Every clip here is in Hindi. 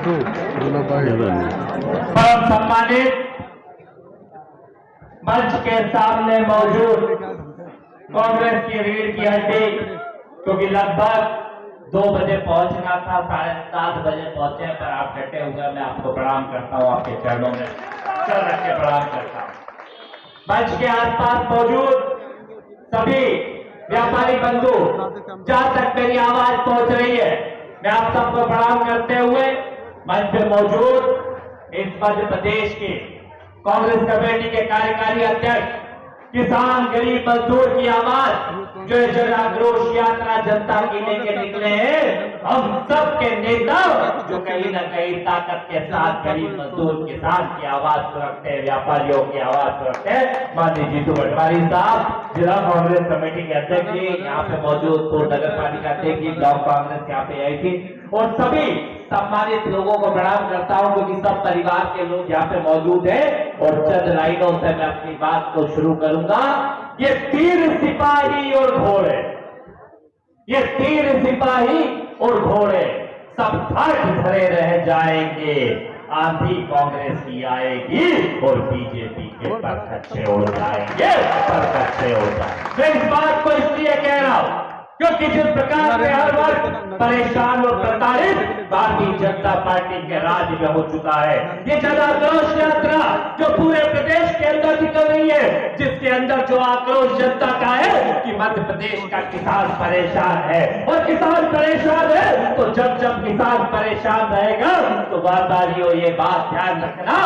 परम सम्मानित मंच के सामने मौजूद कांग्रेस की रीढ़ की हड्डी, क्योंकि लगभग 2 बजे पहुंचना था, 7:30 बजे पहुंचे, पर आप डटे हुए, मैं आपको प्रणाम करता हूं, आपके चरणों में सर रख के प्रणाम करता हूं। मंच के आसपास मौजूद सभी व्यापारी बंधु, जहां तक मेरी आवाज पहुंच रही है, मैं आप सबको प्रणाम करते हुए मंच पे मौजूद इस मध्य प्रदेश के कांग्रेस कमेटी के कार्यकारी अध्यक्ष, किसान गरीब मजदूर की आवाज, जो जन आक्रोश यात्रा जनता की लेके निकले हैं, हम सब के नेता जो कहीं ना कहीं ताकत के साथ गरीब मजदूर किसान की आवाज को रखते हैं, व्यापारियों की आवाज को रखते हैं। माननीय जीतू पटवारी साहब, जिला कांग्रेस कमेटी के अध्यक्ष जी यहाँ पे मौजूद, पूर्व नगर पालिका अध्यक्ष जी, ब्लॉक कांग्रेस यहाँ पे आई थी, और सभी सम्मानित लोगों को प्रणाम करता हूं, क्योंकि सब परिवार के लोग यहाँ पे मौजूद हैं। और चंद लाइनों से मैं अपनी बात को शुरू करूंगा। ये तीर सिपाही और घोड़े, ये तीर सिपाही और घोड़े सब फर्क धरे रह जाएंगे, आंधी कांग्रेस की आएगी और बीजेपी के पर अच्छे हो जाएंगे, पर अच्छे हो जाएंगे। मैं इस बात को इसलिए कह रहा हूं क्योंकि जिस प्रकार से हर वर्ग परेशान और प्रताड़ित भारतीय जनता पार्टी के राज में हो चुका है, ये जन आक्रोश यात्रा जो पूरे प्रदेश के अंदर निकल रही है, जिसके अंदर जो आक्रोश जनता का है कि मध्य प्रदेश का किसान परेशान है, और किसान परेशान है तो जब जब किसान परेशान रहेगा तो व्यापारियों ये बात ध्यान रखना,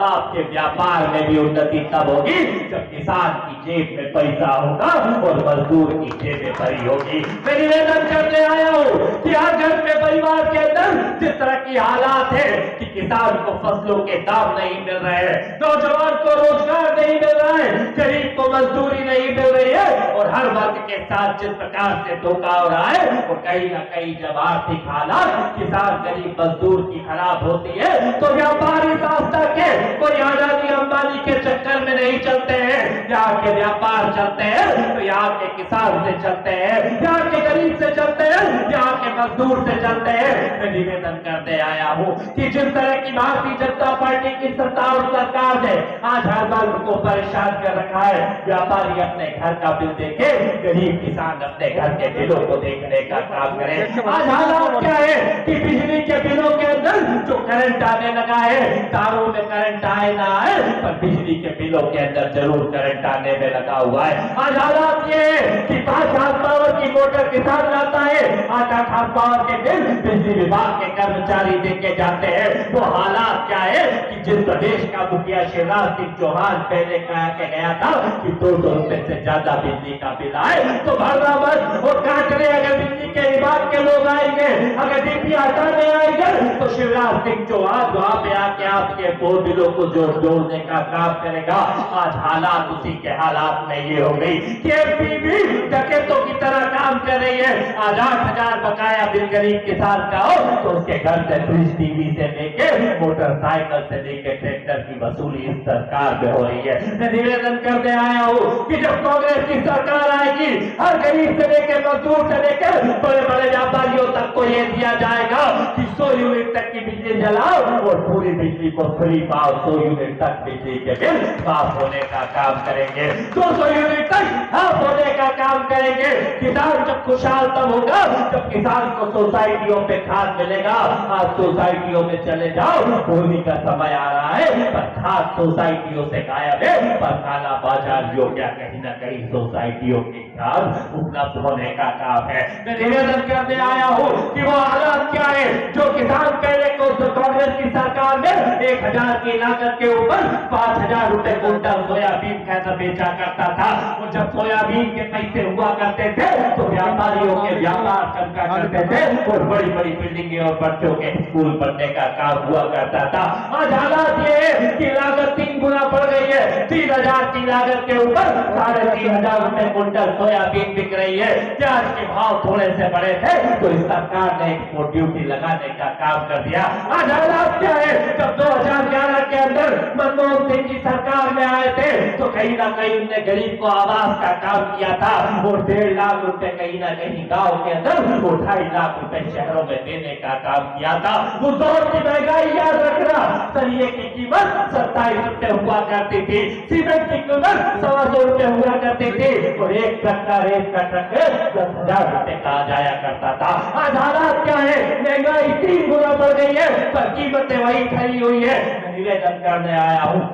आपके व्यापार में भी उन्नति तब होगी जब किसान की जेब में पैसा होगा और मजदूर की जेबें भरी होगी। मैं निवेदन करने आया हूं कि हर घर के परिवार के अंदर जिस तरह की हालात है कि किसान को फसलों के दाम नहीं मिल रहे हैं, नौजवान को रोजगार नहीं मिल रहा है, गरीब को मजदूरी नहीं मिल रही है, और हर वर्ग के साथ जिस प्रकार से धोखा हो रहा है, वो कहीं ना कहीं जब आर्थिक हालात किसान गरीब मजदूर की खराब होती है तो व्यापारी संस्था के कोई अडानी अंबानी के चक्कर में नहीं चलते हैं, यहाँ के व्यापार चलते हैं तो यहाँ के किसान से चलते हैं, यहाँ के गरीब से चलते हैं, यहाँ के मजदूर से चलते हैं। मैं निवेदन करते आया हूँ कि जिस तरह की भारतीय जनता पार्टी की सत्ता और सरकार ने आज हर वर्ग को परेशान कर रखा है, व्यापारी अपने घर का बिल देखे, गरीब किसान अपने घर के बिलों को देखने का काम करे। आज हालात क्या है कि बिजली के बिलों के अंदर जो करंट आने लगा है, तारों में करंट आए ना आए, पर बिजली के बिलों के अंदर जरूर करंट आने में लगा हुआ है। आज हालात ये है कि 5 हाथ पावर की मोटर किसान लाता है, 8 हाथ पावर के बिल बिजली विभाग के कर्मचारी देके जाते हैं। वो हालात क्या है कि जिस प्रदेश का मुखिया शिवराज सिंह चौहान पहले कहा के गया था कि 200 रुपए से ज्यादा बिजली का बिल आए तो भरना मत, और काटने अगर बिजली के विभाग के लोग आएंगे, अगर डीपी हटाने आएंगे तो शिवराज सिंह चौहान वहां पे आके आपके 2 बिलों को जोड़ने का काम करेगा। आज हालात उसी के हालात में ये हो गई कि एमपी भी डकैतों की तरह काम कर रही है। आज 8,000 बकाया बिल गरीब किसान का हो तो उसके घर से फ्रिज टीवी से लेके मोटरसाइकिल से लेके ट्रैक्टर की वसूली इस सरकार में हो रही है। मैं निवेदन करने आया हूँ कि जब कांग्रेस की सरकार आएगी, हर गरीब से लेकर मजदूर से लेकर बड़े बड़े व्यापारियों तक को यह दिया जाएगा कि 100 यूनिट तक की बिजली जलाओ और पूरी बिजली को फ्री पाओ, 100 यूनिट तक बिजली के बिल माफ होने का काम करेंगे, 200 यूनिट तक हाफ होने का काम करेंगे। किसान जब खुशहाल तब होगा जब किसान को सोसाइटियों पे खाद मिलेगा। आज सोसाइटियों में चले जाओ, होली का समय आ रहा है पर खाद सोसाइटियों से गायब है, पर काला बाजार जो क्या कहीं ना कहीं सोसाइटियों के खाद उपलब्ध होने का काम है। मैं निवेदन करने आया हूँ कि वो हालात क्या है जो किसान पहले को कांग्रेस की सरकार में 1,000 की लागत के ऊपर 5,000 रुपए कुंटल सोयाबीन का बेचा करता था, और जब सोयाबीन के पैसे हुआ करते थे तो व्यापारियों के व्यापार चमका करते थे और बड़ी बड़ी बिल्डिंगें और बच्चों के स्कूल बनने का काम हुआ करता था। आज हालात ये है कि लागत 3 गुना बढ़ गई है, 3,000 की लागत के ऊपर 3,500 रुपए कुंटल सोयाबीन बिक रही है, प्याज के भाव थोड़े से बड़े थे तो इस सरकार ने एक्सपोर्ट ड्यूटी लगाने का काम कर दिया। आज हालात क्या है? जब 2011 के अंदर मनमोहन सिंह की सरकार में आए थे तो कहीं ना कहीं उनने गरीब को आवास का काम किया था और 1.5 लाख रुपए कहीं ना कहीं गांव के अंदर और 2.5 लाख रुपए शहरों में देने का काम किया था। उस दौर की महंगाई याद रखना, सरिये की कीमत 27 रुपए हुआ करती थी, सीमेंट की कीमत 125 रुपए हुआ करती थी और एक ट्रक का 10,000 रुपए का जाया करता था। आज हालात क्या है? महंगाई 3 गुना बढ़ गई है पर कीमतें वही ठहरी हुई है। मैं निवेदन करने आया हूं,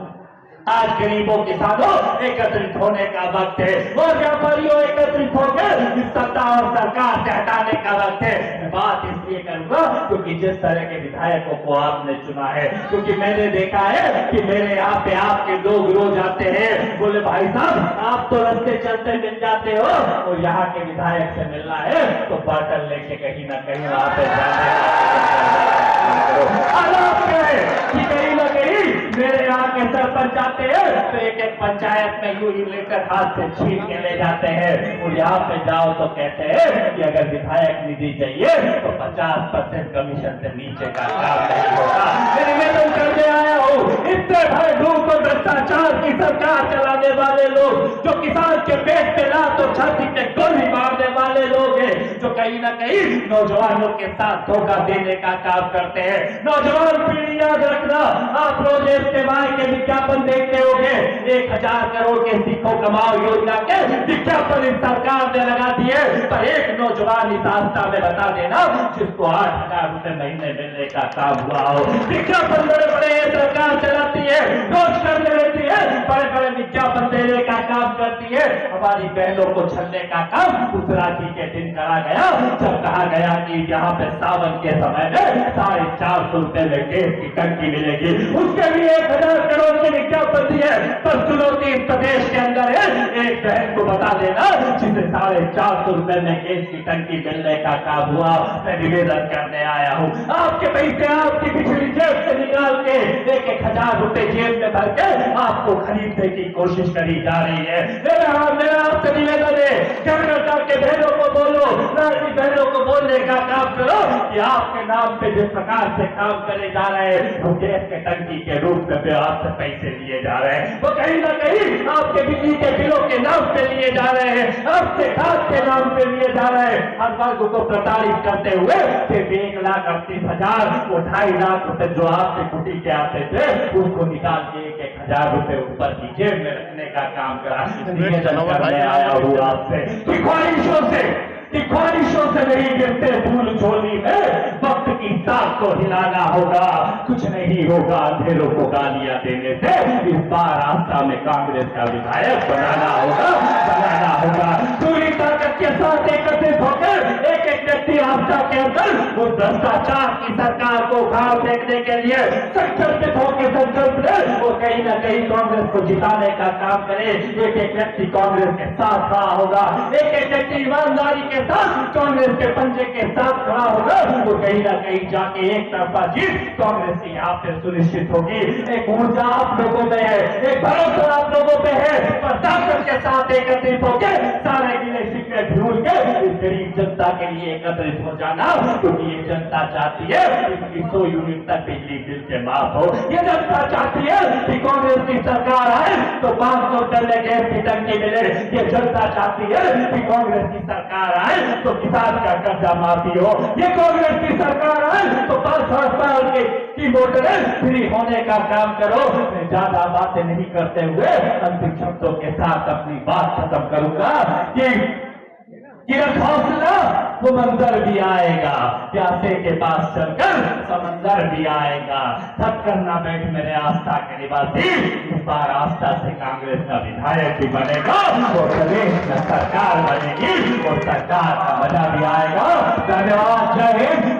आज गरीबों किसानों एकत्रित होने का वक्त है और व्यापारियों एकत्रित होकर इस सत्ता और सरकार से हटाने का वक्त है। मैं बात इसलिए करूंगा क्योंकि जिस तरह के विधायकों को आपने चुना है, क्योंकि मैंने देखा है कि मेरे यहाँ पे आपके लोग रोज आते हैं, बोले भाई साहब आप तो रास्ते चलते मिल जाते हो और यहाँ के विधायक से मिलना है तो बॉटल लेके कहीं ना कहीं वहां पे जाने हालात क्या है कि कहीं ना कहीं मेरे यहाँ के सरपंच आते हैं तो एक एक पंचायत में यूं ही लेकर हाथ से छीन के ले जाते हैं और यहाँ पे जाओ तो कहते हैं कि अगर विधायक निधि चाहिए तो 50% कमीशन से नीचे का काम नहीं होता। मैं निवेदन करने आया हूँ, इतने भाई लोग और भ्रष्टाचार की सरकार चलाने वाले लोग जो किसान के पेट पे लात और छाती पे गोली मारने वाले लोग हैं, जो कहीं ना कहीं नौजवानों के साथ धोखा देने का काम करते हैं। नौजवान पीढ़ी याद रखना, आप रोज इस्तेमाल के विज्ञापन देखते होंगे, 1,000 करोड़ के सीखो कमाओ योजना के विज्ञापन इस सरकार ने लगा दिए पर एक नौजवान इस आस्था में बता देना जिसको 8,000 रुपए महीने मिलने का काम हुआ हो। विज्ञापन बड़े बड़े सरकार चलाती है, रोज करने रहती है, बड़े बड़े विज्ञापन देने का काम करती है। हमारी बहनों को छलने का काम उस राखी के दिन करा गया जब कहा गया कि यहाँ पे सावन के समय में 450 रुपए में गैस की टंकी मिलेगी, उसके लिए 1,000 करोड़ के विज्ञापन दिए पर चुनौती इस प्रदेश के अंदर है। एक बहन को बता देना जिसे 450 रुपए में गैस की टंकी मिलने का काम हुआ। मैं निवेदन करने आया हूँ, आपके पैसे आपकी पिछली जेब से निकाल के 1,000 रुपए जेब में भर के आपको खरीदने की कोशिश करी जा रही है। मेरा आपसे निवेदन है, जनता के बहनों को बोलो, नारी बहनों को बोलने का काम करो कि आपके नाम पे जिस प्रकार से काम करे जा रहे हैं वो गैस के टंकी के रूप में आपसे पैसे लिए जा रहे हैं, वो कहीं ना कहीं आपके बिजली के बिलों के नाम पे लिए जा रहे हैं, आपसे खाद के नाम पे लिए जा रहे हैं। हर वर्ग को प्रताड़ित करते हुए सिर्फ 1,38,000 वो 2.5 लाख रुपए जो आपसे कुटी के आते थे उसको निकाल के 1,000 रुपए ऊपर की जेब में रखने का काम करा। निवेदन करने आया हूँ आपसे ख्वाहिशों से नहीं गिरते फूल झोली में, वक्त की साख को हिलाना होगा, कुछ नहीं होगा अंधेरों को गालियां देने से। इस बार आस्था में कांग्रेस का विधायक बनाना होगा। पूरी ताकत के साथ एकत्रित होकर एक एक व्यक्ति आस्था के अंदर उस भ्रष्टाचार की सरकार को उखाड़ फेंकने के लिए संकल्पित होकर संकल्प ले और कहीं ना कहीं कांग्रेस को जिताने का काम करे। एक एक व्यक्ति कांग्रेस के साथ खड़ा होगा, एक एक व्यक्ति ईमानदारी के साथ कांग्रेस के पंजे के साथ खड़ा होगा तो कहीं ना कहीं जाके एक तरफा जीत कांग्रेस की यहाँ पे सुनिश्चित होगी। एक ऊर्जा आप लोगों में है, एक भरोसा आप लोगों पे है, पर ताकत के साथ एकत्रित होकर सारे गिले शिकवे भूल के इस गरीब जनता के लिए एकत्रित हो जाना, क्योंकि ये जनता चाहती है कि 100 यूनिट तक बिजली बिल के माफ हो। ये जनता चाहती है कि कांग्रेस की सरकार आए तो 500 रुपए में गैस की टंकी मिले। ये जनता चाहती है कि कांग्रेस की सरकार आए तो किसान का कर्जा माफी हो। ये कांग्रेस की सरकार आए तो 500 रुपए की मोटरें फ्री होने का काम करो। मैं ज्यादा बातें नहीं करते हुए अंतिम शब्दों के साथ अपनी बात खत्म करूंगा कि हौसला वो मंजर भी आएगा, प्यासे के पास चलकर समंदर भी आएगा। थक कर ना बैठ मेरे आस्था के निवासी, इस बार आस्था से कांग्रेस का विधायक भी बनेगा और प्रदेश में सरकार बनेगी और सरकार का मजा भी आएगा। धन्यवाद, जय हिंद।